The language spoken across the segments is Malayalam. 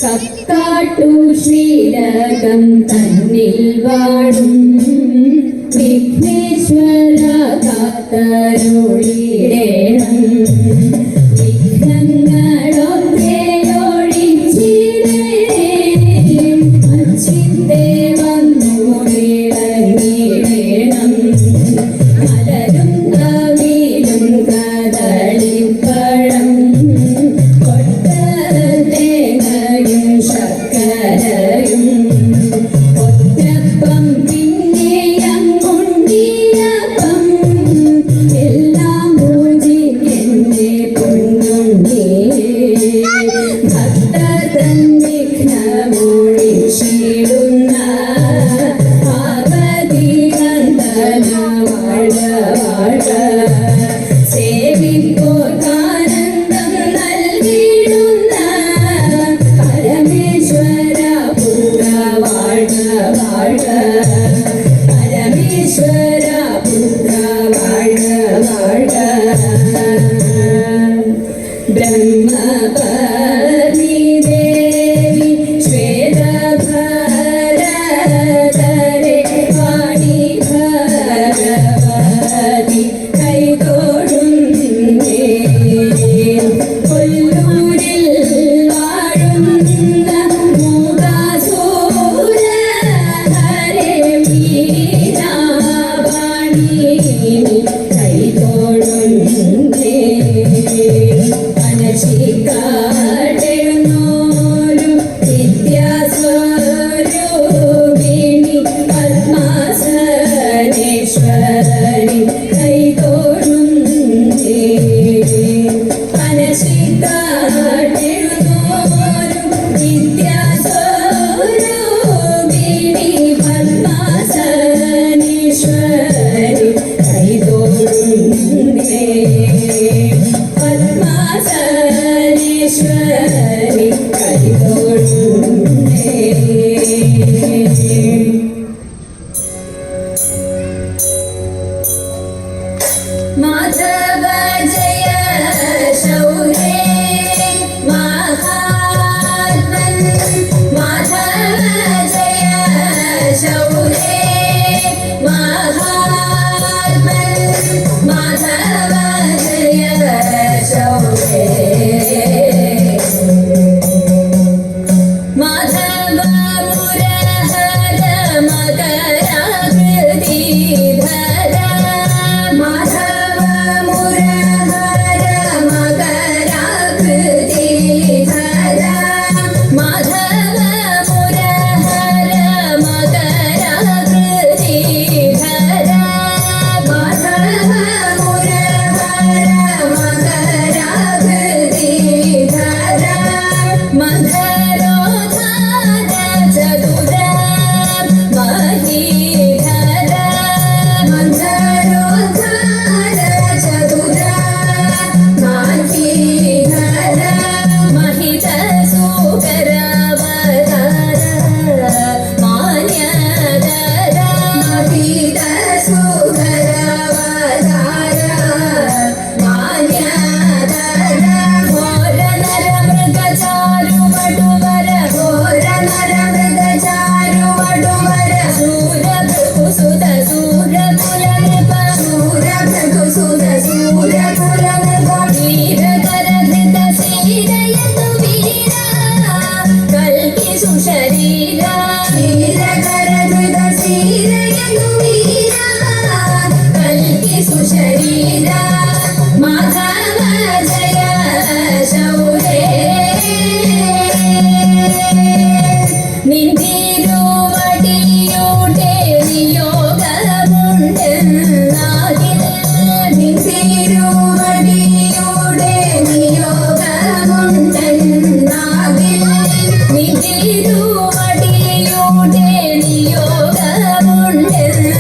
കക്കാട്ടു ശ്രീലകം തന്നിൽ വാഴും വിഘ്നേശ്വര കാത്തരുളിടേണം. വിഘ്നങ്ങളൊക്കെ ഒഴിച്ചിടേ അച്ഛിന്റെ വന്നോടിടങ്ങിടേണം. മലരും അവിലും കദളിപ്പഴം കൊട്ടതേങ്ങയും ശർക്കരയും ഒറ്റപ്പം പിന്നെയങ്ങുണ്ടിയപ്പം എല്ലാം പൂജിക്കെന്റെ പൊന്നുണ്ണി. ഭക്തതൻ വിഘ്നമൊഴിച്ചിടുന്ന പാർവതി നന്ദന വാഴ വാഴ. സേവിപ്പോർക്കാനന്ദം നൽകിടുന്ന പരമേശ്വര പുത്ര വാഴ വാഴ. പരമേശ്വര പുത്ര വാഴ വാഴ. ബ്രഹ്മപത്നി ദേവി ശ്വേതഭരധരെ വാണി ഭഗവതി കൈതൊഴുന്നേ. കൊല്ലൂരിൽ വാഴുന്ന മൂകാസുരഹരെ വീണാവാണി കൈതൊഴുന്നേ. അനശിക്കാടെഴുന്നോരു വിദ്യാസ്വരൂപിണി പത്മാസനേശ്വരി കൈതൊഴുന്നേ. അനശിക്കാടെഴുന്നോരു വിദ്യാസ്വരൂപിണി പത്മാസനേശ്വരി കൈതൊഴുന്നേ. പത്മാസനേശ്വരി കൈതൊഴുന്നേ. മാധവ ജയ ശൗരേ മഹാത്മൻ. മാധവ ജയ ശൗരേ മഹാത്മൻ. മാധവ ജയ ശൗരേ. മാധവ മുരഹര മകരാകൃതിധര. മാധവ മുരഹര മകരാകൃതിധര. മാധവ മുരഹര മകരാകൃതിധര. മാധവ മുരഹര മകരാകൃതിധര. മധരോധാര ചതുര മഹീധര. മധരോധാര ചതുര മഹീധര. മഹിത സുകരാവതാര മാന്യധര. മഹിത സുകരാവതാര മാന്യധര. ഘോര നരമൃഗചാരു വടുവര. ഘോര നരമൃഗചാരു വടുവര. ശൂരഭൃഗുസുത ശൂരകുലനൃപ. ശൂരഭൃഗുസുത ശൂരകുലനൃപ. വീരകരധൃത ശീലയതു വീര കൽക്കി സുശരീര. വീരകരധൃത ശീലയതു വീര കൽക്കി സുശരീര. മാധവ ജയ ശൗരേ. നിന്തിരുവടിയുടെ നിയോഗമുണ്ടെന്നാകിൽ. നിന്തിരുവടിയുടെ നിയോഗമുണ്ടെന്നാകിൽ. നിന്തിരുവടിയുടെ നിയോഗമുണ്ടെന്നാകിൽ.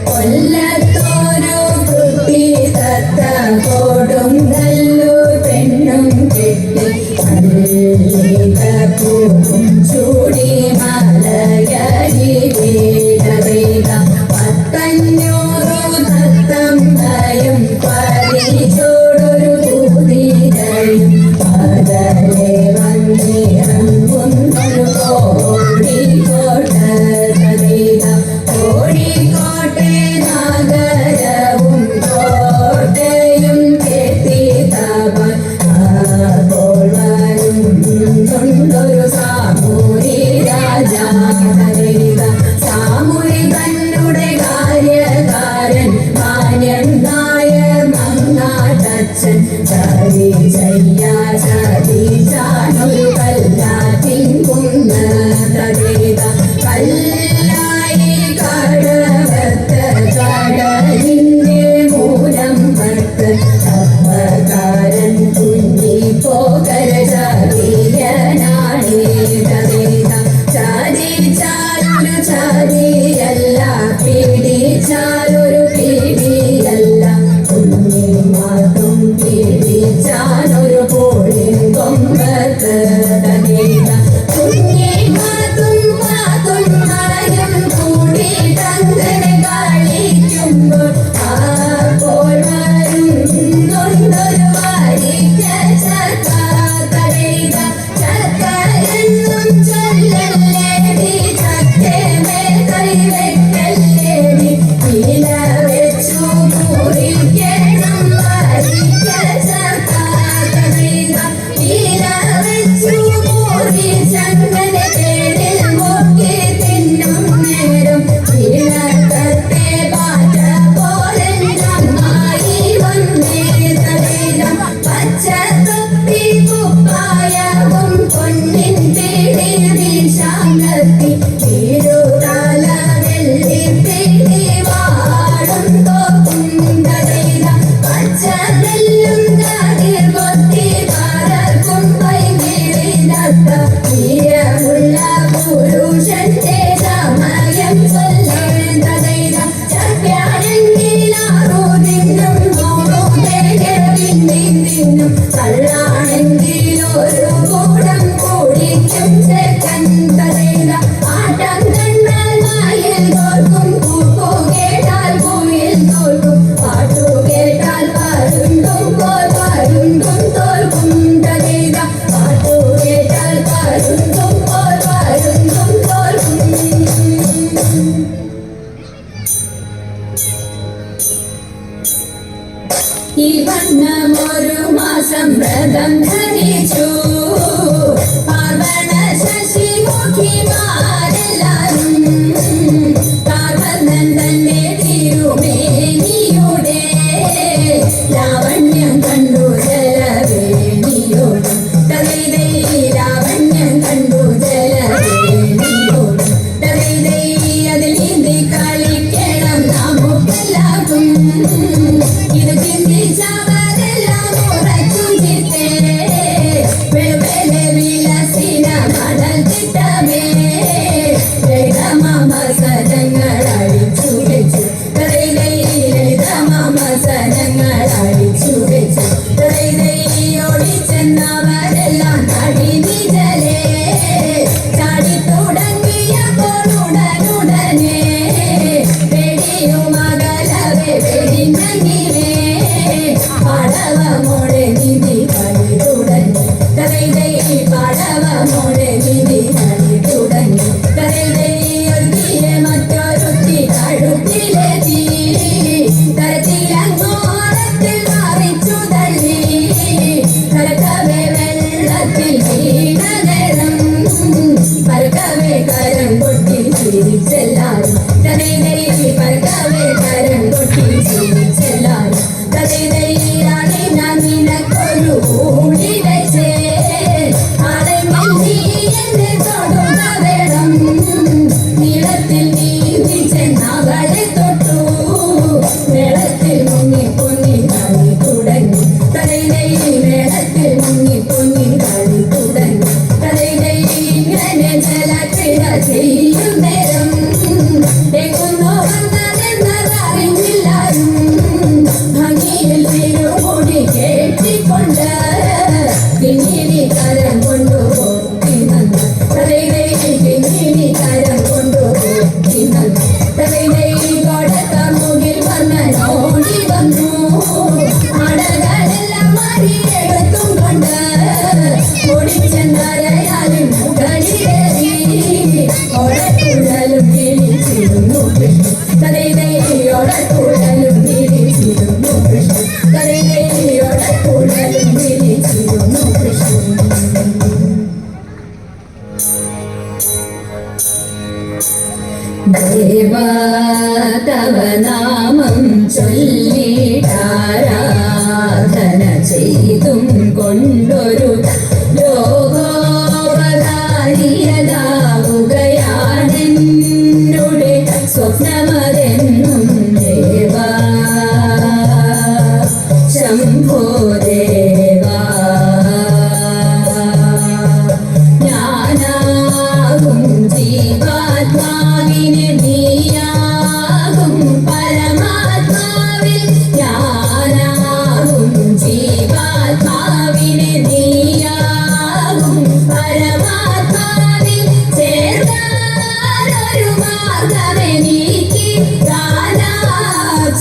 കൊല്ലത്തോരു കുട്ടി തത്ത കോടും നല്ലു പെണ്ണും കെട്ടി പൂവും ചൂടി മലയരി വേദ 500 തത്തമ്മയും പരിചോടൊരു കുതിരയും പതലെ വന്നിറങ്ങുന്നൊരു കോഴിക്കോട്ടെ നഗരവും കോട്ടയും കെട്ടി തപ ൊരു സാമൂരി രാജാ സാമൂരി തന്നുടെ കാര്യകാരൻ മാന്യൻ നായർ മങ്ങാട്ടച്ഛൻ ചതി ചെയ്യാ ചതി ചാനൊരു കല്ലാറ്റിൻ കുന്നതേത കല്ലായി കടവത്ത് കടലിന്റെ മൂലം പത്ത് അപ്പകാരൻ കുഞ്ഞി പോകര ചാരിച്ചാലൊരു ചാരിയല്ല പിടിച്ചാലൊരു പിടിയല്ല കുഞ്ഞി മാത്തും പിടിച്ചാലൊരു പോളിൻ കൊമ്പത്ത് കുഞ്ഞി മാത്തും മഴയും കൂടി തങ്ങനെ കളിക്കുമ്പോൾ അപ്പോൾ വരുന്നൊരു വാരിക്ക ഒരു മാസം വ്രതം ധരിച്ചു പാർവണ ശശിമുഖിമാരെല്ലാരും കാർവർണ്ണൻ തന്റെ തിരുമേനിയുടെ ലാവണ്യം കണ്ടു ജലവേണിയോടും തകൈതൈ ലാവണ്യം കണ്ടു ജലവേണിയോടും തകൈതൈ അതിൽ നീന്തി കളിക്കണം നമുക്കെല്ലാവർക്കും ഇത് ചിന്തിച്ചവരെല്ലാം ഉറച്ചും ചിത്തേ വെളുവെലെ വിലസിന മണൽ ചിട്ടമേ ലളിതമാമസനങ്ങൾ അടിച്ചു വെച്ചു ലളിതമാമസനങ്ങൾ അടിച്ചു വെച്ചു ഓടിച്ചെന്നവരെല്ലാം നടി നിജലേ ചാടി തുടങ്ങിയപ്പോൾ ഉടനുടനെ വെടിയുമകലവെ വെടിഞ്ഞങ്ങിലേ പാടവമോടെ നിധി കളി തുടങ്ങി കരൈതൈ പാടവമോടെ നിധി കളി തുടങ്ങി കരൈതൈ ഒരുത്തിയെ മറ്റൊരുത്തി കഴുത്തിലെത്തി കരത്തിലങ്ങോളത്തിൽ മറിച്ചു തള്ളി കരക്കവെ വെള്ളത്തിൽ വീണ നേരം പരക്കവെ കരം കൊട്ടി ചിരിച്ചെല്ലാരും കരൈതൈ പരക്കവെ കരം കൊട്ടി ചിരിച്ചെല്ലാരും കരൈതൈ രാണി ഞാൻ നിനക്കൊരു ഊടി വെച്ചേ ആണെങ്കിൽ നീ എന്നെ തൊടുക വേണം നീളത്തിൽ നീന്തി ചെന്നവളെ തൊട്ടു മേളത്തിൽ മുങ്ങി പൊങ്ങി കളി തുടങ്ങി കരൈതൈ മേളത്തിൽ മുങ്ങി പൊങ്ങി കളി തുടങ്ങി കരൈതൈ ഇങ്ങനെ ജലക്രീഡ ചെയ്യും നേരം എങ്ങുന്നോ വന്നതെന്നതാ ദേവാ തവ നാമം ചൊല്ലിടാരാധന ചെയ്തും കൊണ്ടൊരു ലോകോപകാരിയതാവുകയാണെന്നുടെ സ്വപ്നമതെന്നും ദേവാ ശംഭോ ദേവാ ഞാനാകും ജീവാത്മാവിന് നീയാകും പരമാത്മാവിൽ ഞാനാകും ജീവാത്മാവിന് നീയാകും പരമാത്മാവിൽ ചേർന്നാലൊരു മാർഗമെനിക്ക് ഗാനാർച്ചനാഖിലം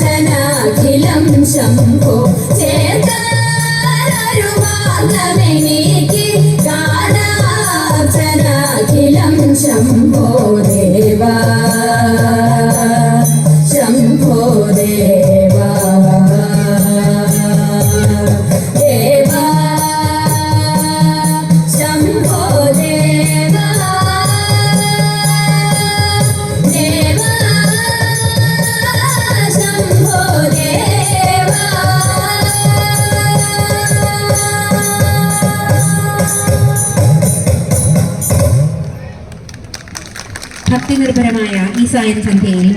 ശംഭോ ചേർന്നാലൊരു മാർഗമെനിക്ക് ഗാനാർച്ചനാഖിലം ശംഭോ ദേവാ ശംഭോ ദേവാ ദേവാ ശംഭോ ദേവാ ദേവാ ശംഭോ ദേവാ. ഭക്തിനിർഭരമായ ഈ സായം സന്ധ്യയിൽ